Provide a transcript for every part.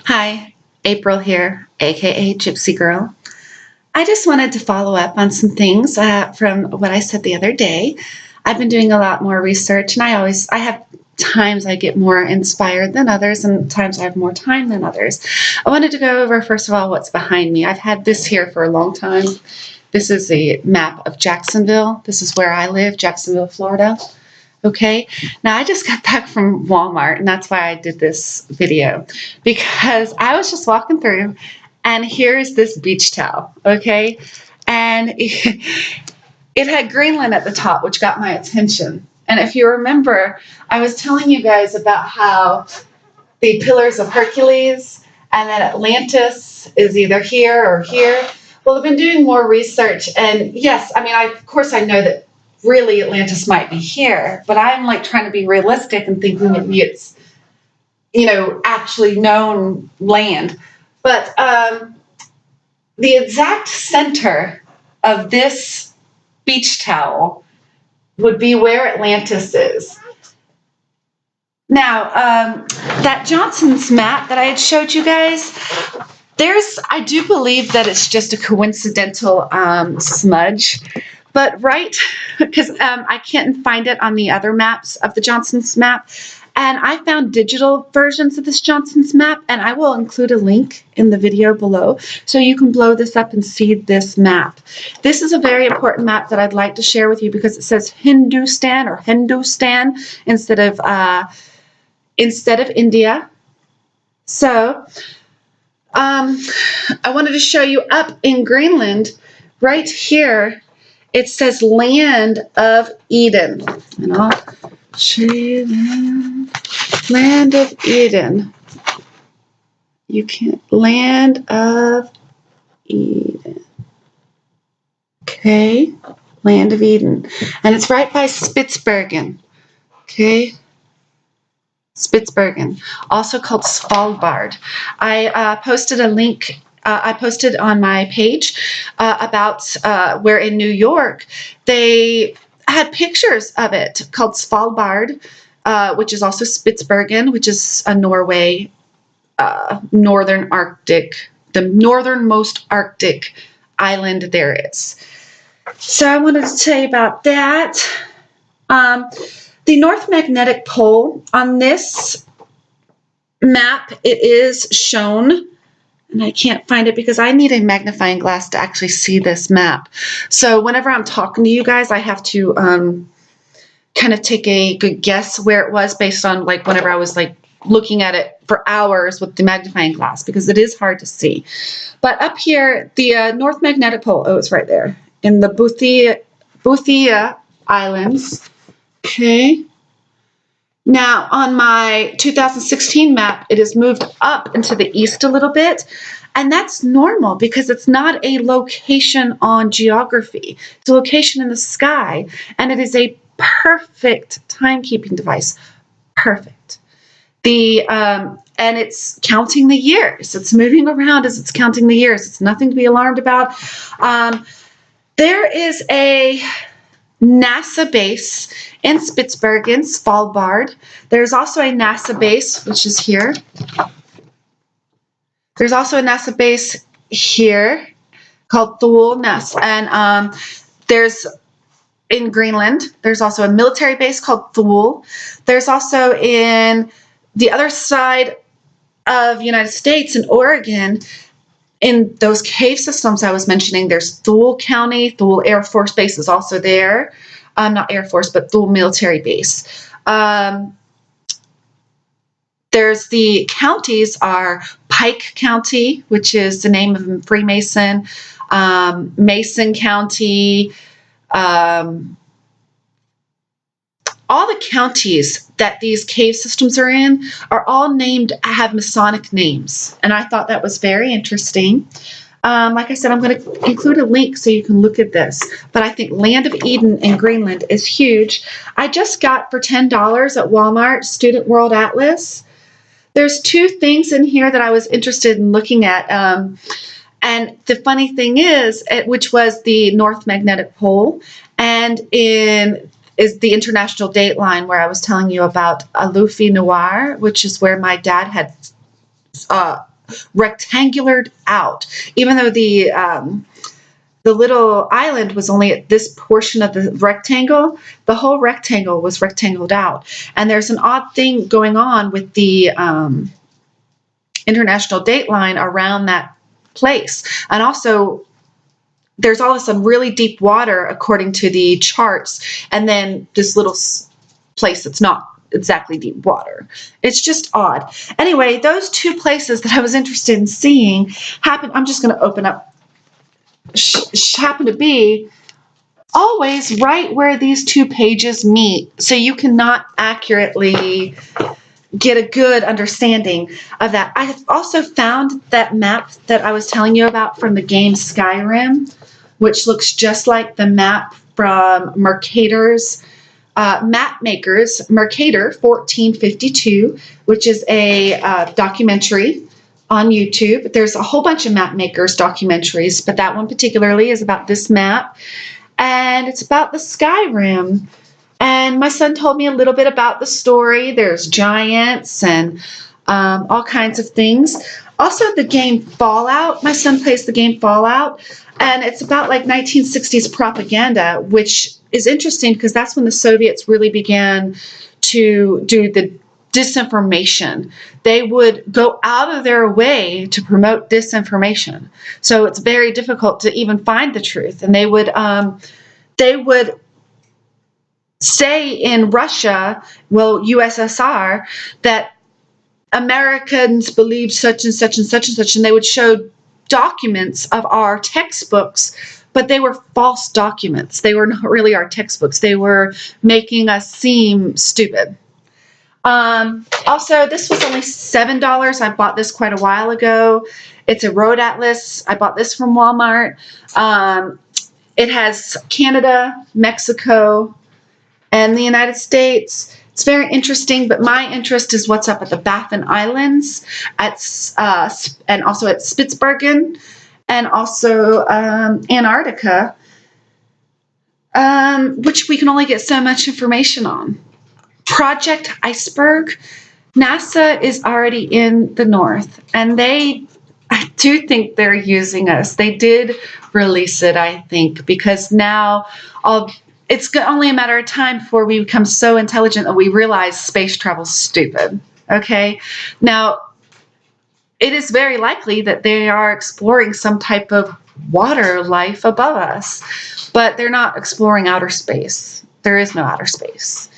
Hi, April here, aka Gypsy Girl. I just wanted to follow up on some things from what I said the other day. I've been doing a lot more research, and I have times I get more inspired than others, and times I have more time than others. I wanted to go over, first of all, what's behind me. I've had this here for a long time. This is the map of Jacksonville. This is where I live, Jacksonville, Florida. Okay, now I just got back from Walmart, and that's why I did this video, because I was just walking through, and here's this beach towel, okay, and it had Greenland at the top, which got my attention. And if you remember, I was telling you guys about how the Pillars of Hercules and then Atlantis is either here or here. Well, I've been doing more research, and yes, I mean, of course I know that really Atlantis might be here, but I'm like trying to be realistic and thinking maybe it's, actually known land. But the exact center of this beach towel would be where Atlantis is. Now, that Johnson's map that I had showed you guys, I do believe that it's just a coincidental smudge. But because I can't find it on the other maps of the Johnson's map, and I found digital versions of this Johnson's map, and I will include a link in the video below so you can blow this up and see this map. This is a very important map that I'd like to share with you because it says Hindustan or Hindustan instead of India. So I wanted to show you up in Greenland, right here. It says Land of Eden. And I'll show you that. Land of Eden. Land of Eden. Okay. Land of Eden. And it's right by Spitsbergen. Okay. Spitsbergen. Also called Svalbard. I posted a link. I posted on my page about where in New York they had pictures of it called Svalbard, which is also Spitsbergen, which is a Norway, northern Arctic, the northernmost Arctic island there is. So I wanted to tell you about that. The North Magnetic Pole on this map, it is shown. And I can't find it because I need a magnifying glass to actually see this map. So whenever I'm talking to you guys, I have to kind of take a good guess where it was based on whenever I was looking at it for hours with the magnifying glass, because it is hard to see. But up here, the North Magnetic Pole, oh, it's right there in the Boothia Islands. Okay. Now, on my 2016 map, it is moved up into the east a little bit, and that's normal because it's not a location on geography. It's a location in the sky, and it is a perfect timekeeping device. Perfect. And it's counting the years. It's moving around as it's counting the years. It's nothing to be alarmed about. There is a NASA base in Spitsbergen, Svalbard. There's also a NASA base, which is here. There's also a NASA base here called Thule Ness. And there's in Greenland, there's also a military base called Thule. There's also in the other side of the United States in Oregon, in those cave systems I was mentioning, there's Thule County. Thule Air Force Base is also there. Not Air Force, but Thule Military Base. There's the counties are Pike County, which is the name of Freemason, Mason County. All the counties that these cave systems are in are all have Masonic names. And I thought that was very interesting. Like I said, I'm going to include a link so you can look at this. But I think Land of Eden in Greenland is huge. I just got for $10 at Walmart Student World Atlas. There's two things in here that I was interested in looking at. And the funny thing is, which was the North Magnetic Pole, and is the international date line where I was telling you about Alufi Noir, which is where my dad had rectangular out, even though the little island was only at this portion of the rectangle. The whole rectangle was rectangled out. And there's an odd thing going on with the international date line around that place. And also, there's all of some really deep water according to the charts. And then this little place that's not exactly deep water. It's just odd. Anyway, those two places that I was interested in seeing happened. I'm just going to open up. Happen to be always right where these two pages meet, so you cannot accurately get a good understanding of that. I have also found that map that I was telling you about from the game Skyrim, which looks just like the map from Mercator's Map Makers, Mercator 1452, which is a documentary on YouTube. There's a whole bunch of map makers documentaries, but that one particularly is about this map, and it's about the Skyrim. And my son told me a little bit about the story. There's giants and all kinds of things. Also, the game Fallout. My son plays the game Fallout, and it's about like 1960s propaganda, which is interesting because that's when the Soviets really began to do the disinformation. They would go out of their way to promote disinformation. So it's very difficult to even find the truth. And they would say in Russia, well, USSR, that Americans believed such and such and such and such, and they would show documents of our textbooks, but they were false documents. They were not really our textbooks. They were making us seem stupid. Also, this was only $7. I bought this quite a while ago. It's a road atlas. I bought this from Walmart. It has Canada, Mexico, and the United States. It's very interesting, but my interest is what's up at the Baffin Islands, and also at Spitsbergen, and also Antarctica, which we can only get so much information on. Project Iceberg, NASA is already in the north, and I do think they're using us. They did release it, I think, because now it's only a matter of time before we become so intelligent that we realize space travel's stupid. Okay? Now, it is very likely that they are exploring some type of water life above us, but they're not exploring outer space. There is no outer space.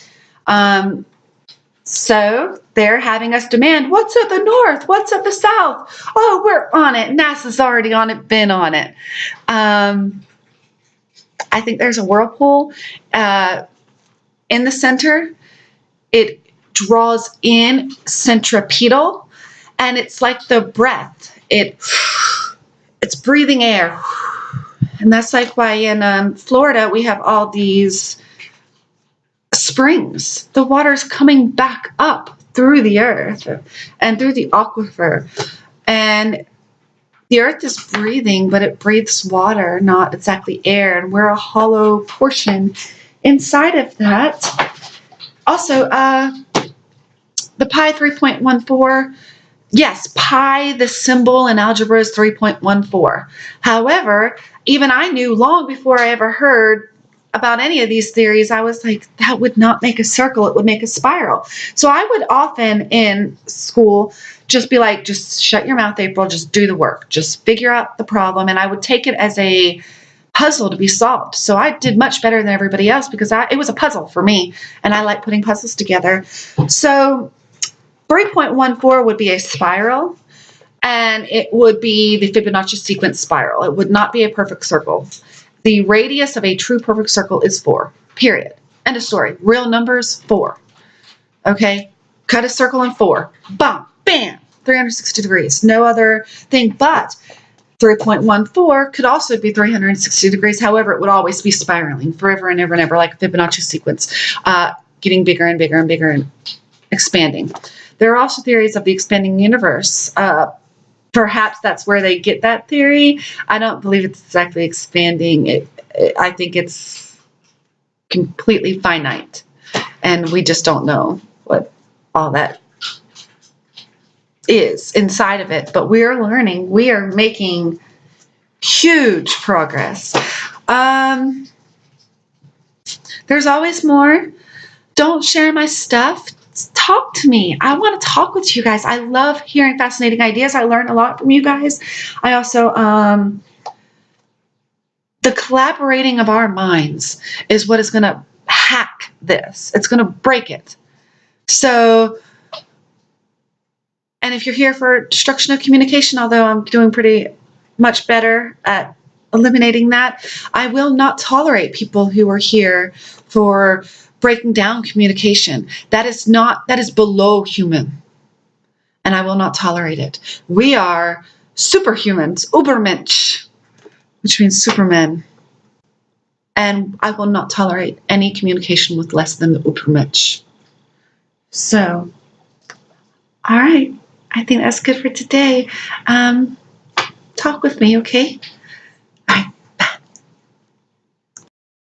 So they're having us demand, what's at the north? What's at the south? Oh, we're on it. NASA's already on it, been on it. I think there's a whirlpool in the center. It draws in centripetal, and it's like the breath. It's breathing air. And that's like why in Florida we have all these springs. The water's coming back up through the earth and through the aquifer. And the earth is breathing, but it breathes water, not exactly air. And we're a hollow portion inside of that. Also, the pi 3.14, yes, pi, the symbol in algebra is 3.14. However, even I knew long before I ever heard about any of these theories, I was like, that would not make a circle, it would make a spiral. So I would often in school just be like, just shut your mouth, April, just do the work, just figure out the problem. And I would take it as a puzzle to be solved. So I did much better than everybody else because it was a puzzle for me, and I like putting puzzles together. So 3.14 would be a spiral, and it would be the Fibonacci sequence spiral. It would not be a perfect circle. The radius of a true perfect circle is 4, period. End of story. Real numbers, 4. Okay? Cut a circle in 4. Bam, bam, 360 degrees. No other thing, but 3.14 could also be 360 degrees. However, it would always be spiraling forever and ever and ever, like a Fibonacci sequence, getting bigger and bigger and bigger and expanding. There are also theories of the expanding universe. Perhaps that's where they get that theory. I don't believe it's exactly expanding. I think it's completely finite, and we just don't know what all that is inside of it, but we're learning. We are making huge progress. There's always more. Don't share my stuff. Talk to me. I want to talk with you guys. I love hearing fascinating ideas. I learn a lot from you guys. I also, the collaborating of our minds is what is going to hack this. It's going to break it. So, and if you're here for destruction of communication, although I'm doing pretty much better at eliminating that, I will not tolerate people who are here for breaking down communication. That is below human. And I will not tolerate it. We are superhumans, Ubermensch, which means supermen. And I will not tolerate any communication with less than the Ubermensch. So, all right. I think that's good for today. Talk with me, okay?